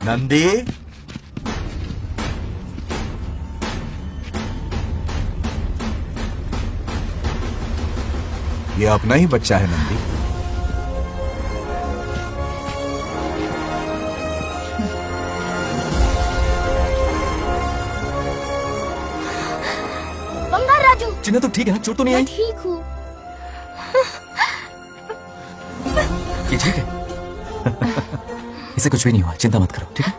नंदी, ये अपना ही बच्चा है नंदी। बंगार राजू, चिन्ना तो ठीक है ना? चोट तो नहीं मैं आई? ठीक हूँ। ये ठीक है। इसे कुछ भी नहीं हुआ, चिंता मत करो, ठीक है?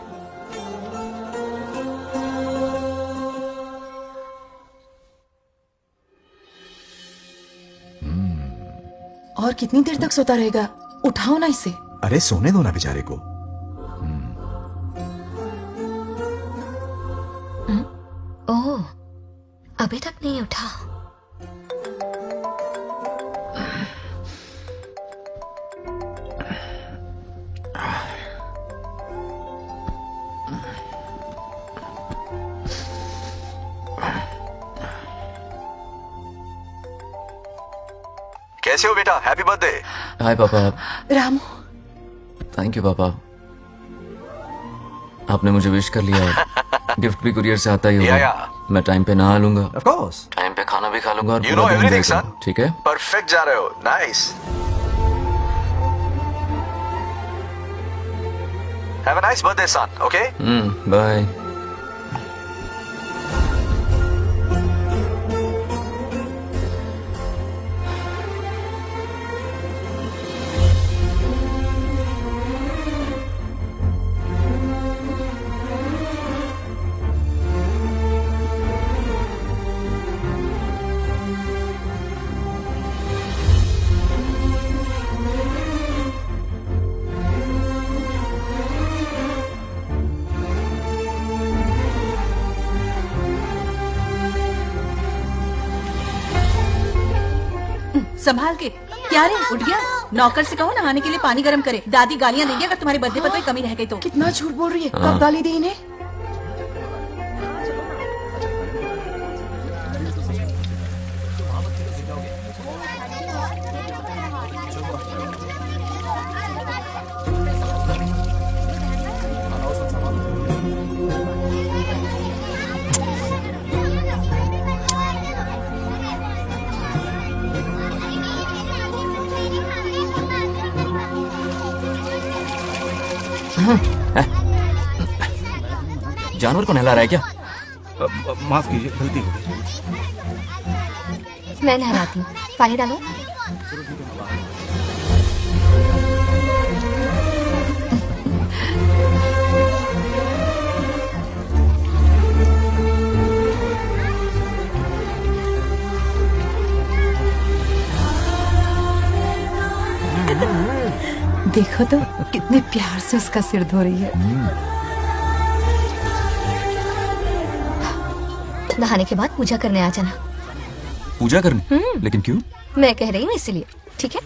और कितनी देर तक सोता रहेगा? उठाओ ना इसे। अरे सोने दो ना बेचारे को। ओह, अभी तक नहीं उठा। कैसे हो बेटा? Happy birthday. हाय पापा। रामू, थैंक यू पापा, आपने मुझे विश कर लिया। गिफ्ट भी कुरियर से आता ही होगा। Yeah. मैं टाइम पे नहा लूंगा, ऑफ कोर्स। टाइम पे खाना भी खा लूंगा और You पूरा know दिन everything, enjoy son. करूंगा, ठीक है? परफेक्ट जा रहे हो। Nice. Have a nice birthday son, okay? Bye. संभाल के। क्या रे, उठ गया? नौकर से कहो नहाने के लिए पानी गर्म करे। दादी गालियां देंगे अगर तुम्हारे बर्थडे पर कोई कमी रह गई तो। कितना झूठ बोल रही है। कब गाली दी इन्हें? जानवर को नहला रहा है क्या? माफ कीजिए, गलती हो गई। मैं नहलाती हूँ, पानी डालो। देखो तो कितने प्यार से उसका सिर धो रही है। नहाने के बाद पूजा करने आ जाना। पूजा करने? लेकिन क्यों? मैं कह रही हूँ इसीलिए, ठीक है?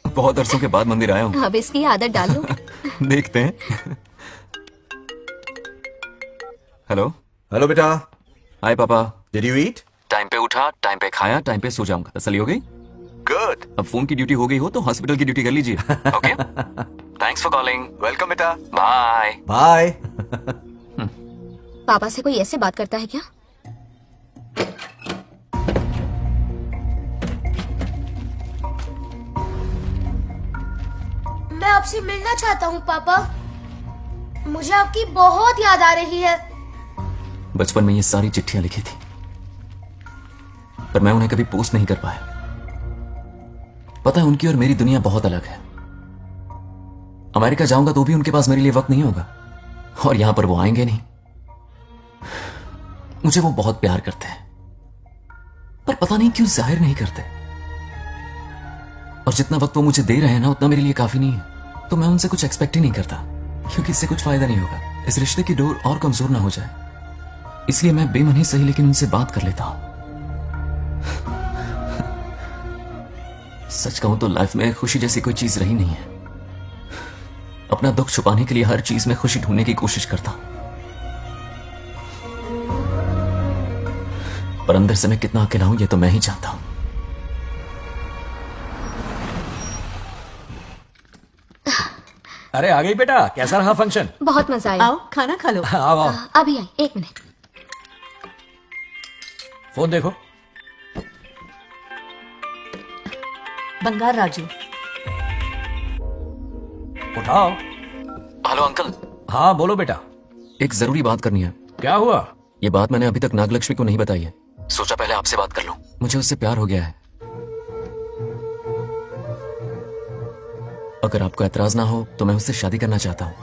बहुत अरसों के बाद मंदिर आया हूँ। अब इसकी आदत डाल लो। देखते हैं। हेलो। हेलो बेटा। हाय पापा। Did you eat? टाइम पे उठा, टाइम पे खाया, टाइम पे सो जाऊंगा। तसल्ली हो गई? गुड। अब फोन की ड्यूटी हो गई हो तो हॉस्पिटल की ड्यूटी कर लीजिए। Okay, thanks for calling. Welcome बेटा। Bye bye. पापा से कोई ऐसे बात करता है क्या? मैं आपसे मिलना चाहता हूँ पापा। मुझे आपकी बहुत याद आ रही है। बचपन में ये सारी चिट्ठियां लिखी थी, पर मैं उन्हें कभी पोस्ट नहीं कर पाया। पता है, उनकी और मेरी दुनिया बहुत अलग है। अमेरिका जाऊंगा तो भी उनके पास मेरे लिए वक्त नहीं होगा, और यहां पर वो आएंगे नहीं। मुझे वो बहुत प्यार करते हैं, पर पता नहीं क्यों जाहिर नहीं करते। और जितना वक्त वो मुझे दे रहे हैं ना, उतना मेरे लिए काफी नहीं है। तो मैं उनसे कुछ एक्सपेक्ट ही नहीं करता, क्योंकि इससे कुछ फायदा नहीं होगा। इस रिश्ते की डोर और कमजोर ना हो जाए, इसलिए मैं बेमन ही सही लेकिन उनसे बात कर लेता हूं। सच कहूं तो लाइफ में खुशी जैसी कोई चीज रही नहीं है। अपना दुख छुपाने के लिए हर चीज में खुशी ढूंढने की कोशिश करता हूं, पर अंदर से मैं कितना अकेला हूं ये तो मैं ही जानता हूं। अरे आ गई बेटा, कैसा रहा फंक्शन? बहुत मजा आया। आओ खाना खा लो। आओ आओ, अभी आई, 1 मिनट। फोन देखो। बंगार राजू। उठाओ। हेलो अंकल, हाँ बोलो बेटा, एक जरूरी बात करनी है। क्या हुआ? ये बात मैंने अभी तक नागलक्ष्मी को नहीं बताई है। सोचा पहले आपसे बात कर लूं। मुझे उससे प्यार हो गया है। अगर आपको एतराज ना हो तो मैं उससे शादी करना चाहता हूं।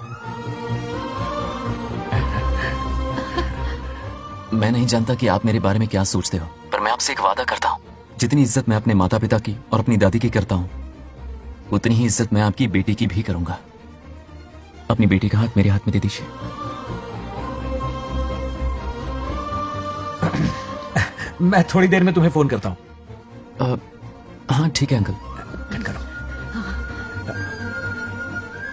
मैं नहीं जानता कि आप मेरे बारे में क्या सोचते हो, पर मैं आपसे एक वादा करता हूं। जितनी इज्जत मैं अपने माता पिता की और अपनी दादी की करता हूं, उतनी ही इज्जत मैं आपकी बेटी की भी करूंगा। अपनी बेटी का हाथ मेरे हाथ में दे दीजिए। मैं थोड़ी देर में तुम्हें फोन करता हूँ। हाँ ठीक है अंकल। कट करो।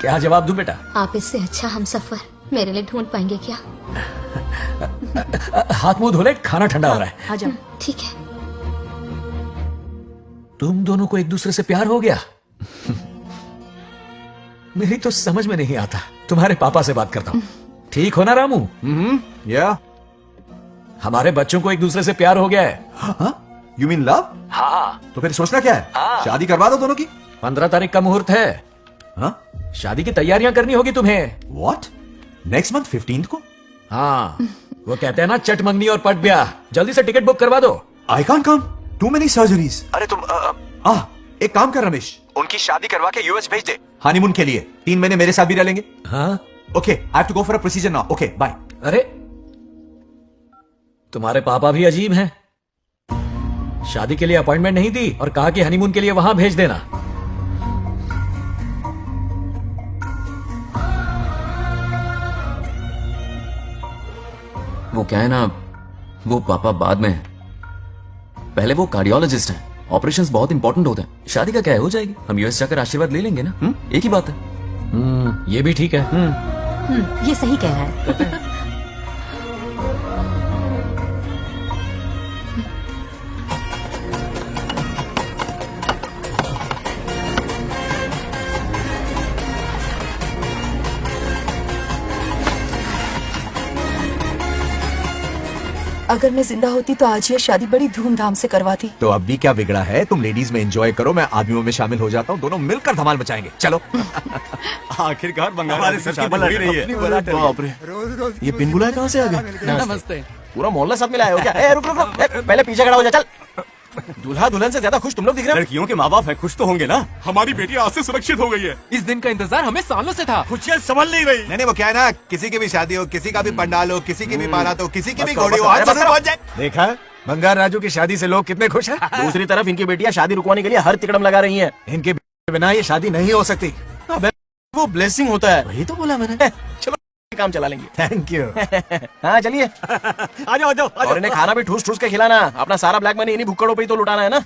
क्या जवाब दूं बेटा? आप इससे अच्छा हम सफर मेरे लिए ढूंढ पाएंगे क्या? हाथ मुंह धो ले, खाना ठंडा हो रहा है। आ जाओ। ठीक है। तुम दोनों को एक दूसरे से प्यार हो गया? मेरी तो समझ में नहीं आता। तुम्हारे पापा से बात करता हूँ। ठीक हो ना रामू? या हमारे बच्चों को एक दूसरे से प्यार हो गया है। You mean love? हाँ तो फिर सोचना क्या है? शादी करवा दो दोनों की। 15 तारीख का मुहूर्त है। हाँ? शादी की तैयारियां करनी होगी तुम्हें। What? नेक्स्ट मंथ 15th को? हाँ, वो कहते हैं ना, चट मंगनी और पट ब्याह। जल्दी से टिकट बुक करवा दो। I can't come. Too many surgeries. अरे तुम एक काम कर रमेश, उनकी शादी करवा के यूएस भेज दे हनीमून के लिए। 3 महीने मेरे साथ भी रह लेंगे। हाँ okay, I have to go for a procedure now. Okay, bye. अरे तुम्हारे पापा भी अजीब हैं। शादी के लिए अपॉइंटमेंट नहीं दी और कहा कि हनीमून के लिए वहां भेज देना। वो क्या है ना, वो पापा बाद में है। पहले वो कार्डियोलॉजिस्ट हैं। ऑपरेशंस बहुत इंपॉर्टेंट होते हैं। शादी का क्या है, हो जाएगी। हम यूएस जाकर आशीर्वाद ले लेंगे ना। एक ही बात है। ये भी ठीक है। ये सही कह रहा है। अगर मैं जिंदा होती तो आज ये शादी बड़ी धूमधाम से करवाती। तो अब भी क्या बिगड़ा है? तुम लेडीज में एंजॉय करो, मैं आदमियों में शामिल हो जाता हूँ। दोनों मिलकर धमाल मचाएंगे। चलो। आखिरकार बंगाल की शादी हो रही है। बाप रे, ये पिन बुलाए कहाँ से आ गए? नमस्ते। पूरा मोहल्ला साथ में लाया हो क्या? ए, रुक रुक रुक, पहले पीछे खड़ा हो जा। चल। दूल्हा दुल्हन से ज्यादा खुश तुम लोग दिख रहे हो। लड़कियों के माँ बाप है, खुश तो होंगे ना। हमारी बेटी आज से सुरक्षित हो गई है। इस दिन का इंतजार हमें सालों से था। खुशियाँ संभल नहीं रही। नहीं वो क्या है ना, किसी की भी शादी हो, किसी का भी पंडाल हो, किसी की भी बारात हो, किसी की भी घोड़ी हो, आज बस पहुंच जाए। देखा, बंगार राजू की शादी से लोग कितने खुश हैं। दूसरी तरफ इनकी बेटियां शादी रुकवाने के लिए हर तिकड़म लगा रही हैं। इनके बिना ये शादी नहीं हो सकती। अबे, वो ब्लेसिंग होता है। वही तो बोला मैंने। चलो काम चला लेंगे। Thank you. हाँ चलिए। आ जाओ। और इन्हें खाना भी ठूस ठूस के खिलाना। अपना सारा ब्लैक मनी इन्हीं भुक्कड़ों पे ही तो लुटाना है ना।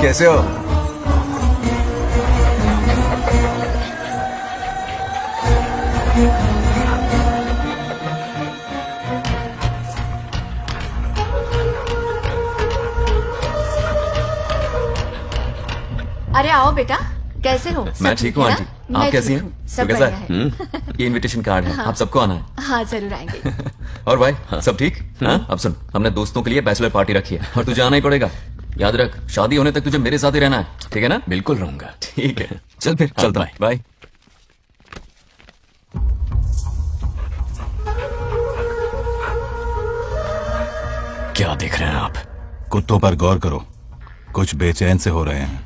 कैसे हो? अरे आओ बेटा, कैसे हो? मैं ठीक हूँ आंटी, आप कैसी हैं? सब तो कैसा बढ़िया है। ये इनविटेशन कार्ड है, आप सबको आना है। हाँ जरूर आएंगे। और भाई सब ठीक? हाँ? अब सुन, हमने दोस्तों के लिए बैचलर पार्टी रखी है और तुझे आना ही पड़ेगा। याद रख, शादी होने तक तुझे मेरे साथ ही रहना है, ठीक है ना? बिल्कुल रहूंगा। ठीक है, चल फिर चलता हूं। बाय। क्या देख रहे हैं आप? कुत्तों पर गौर करो, कुछ बेचैन से हो रहे हैं।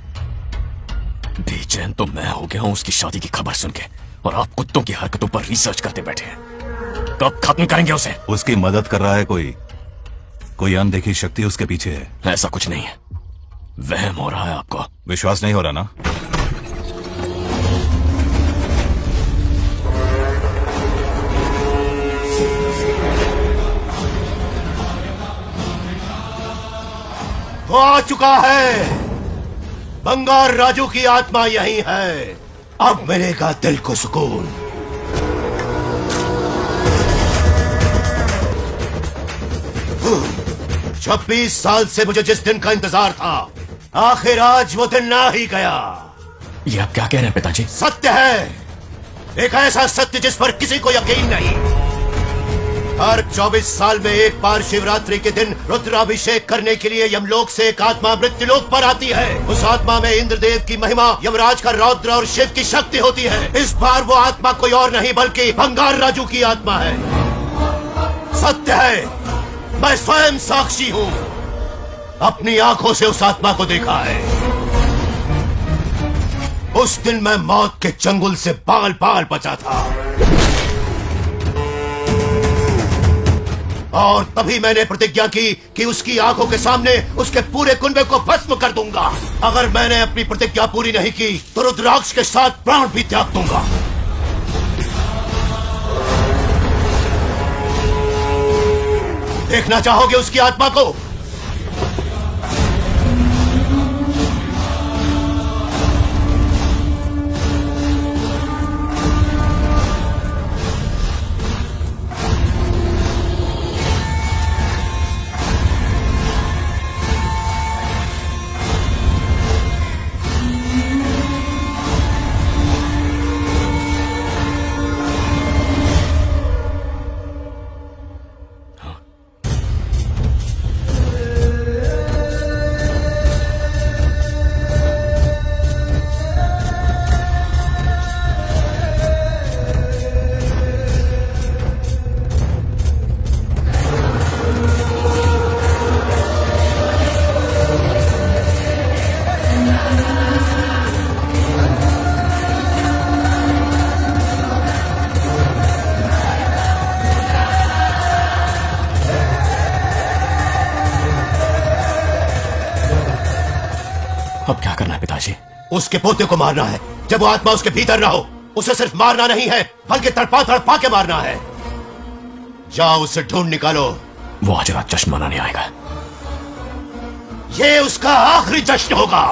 बेचैन तो मैं हो गया हूँ उसकी शादी की खबर सुन के, और आप कुत्तों की हरकतों पर रिसर्च करते बैठे हैं। कब खत्म करेंगे उसे? उसकी मदद कर रहा है कोई अनदेखी शक्ति उसके पीछे है। ऐसा कुछ नहीं है, वहम हो रहा है आपको। विश्वास नहीं हो रहा ना? हो चुका है। बंगार राजू की आत्मा यही है। अब मिलेगा दिल को सुकून। छब्बीस साल से मुझे जिस दिन का इंतजार था, आखिर आज वो दिन ना ही गया। ये आप क्या कह रहे हैं पिताजी? सत्य है, एक ऐसा सत्य जिस पर किसी को यकीन नहीं। हर 24 साल में एक बार शिवरात्रि के दिन रुद्राभिषेक करने के लिए यमलोक से एक आत्मा मृत्युलोक पर आती है। उस आत्मा में इंद्रदेव की महिमा, यमराज का रौद्र और शिव की शक्ति होती है। इस बार वो आत्मा कोई और नहीं बल्कि बंगार राजू की आत्मा है। सत्य है, मैं स्वयं साक्षी हूँ, अपनी आंखों से उस आत्मा को देखा है। उस दिन मैं मौत के चंगुल से बाल बाल बचा था और तभी मैंने प्रतिज्ञा की कि उसकी आंखों के सामने उसके पूरे कुनबे को भस्म कर दूंगा। अगर मैंने अपनी प्रतिज्ञा पूरी नहीं की तो रुद्राक्ष के साथ प्राण भी त्याग दूंगा। देखना चाहोगे उसकी आत्मा को? अब क्या करना है पिताजी? उसके पोते को मारना है। जब वो आत्मा उसके भीतर ना हो, उसे सिर्फ मारना नहीं है बल्कि तड़पा तड़पा के मारना है। जाओ उसे ढूंढ निकालो। वो आज रात जश्न मनाने आएगा। ये उसका आखिरी जश्न होगा।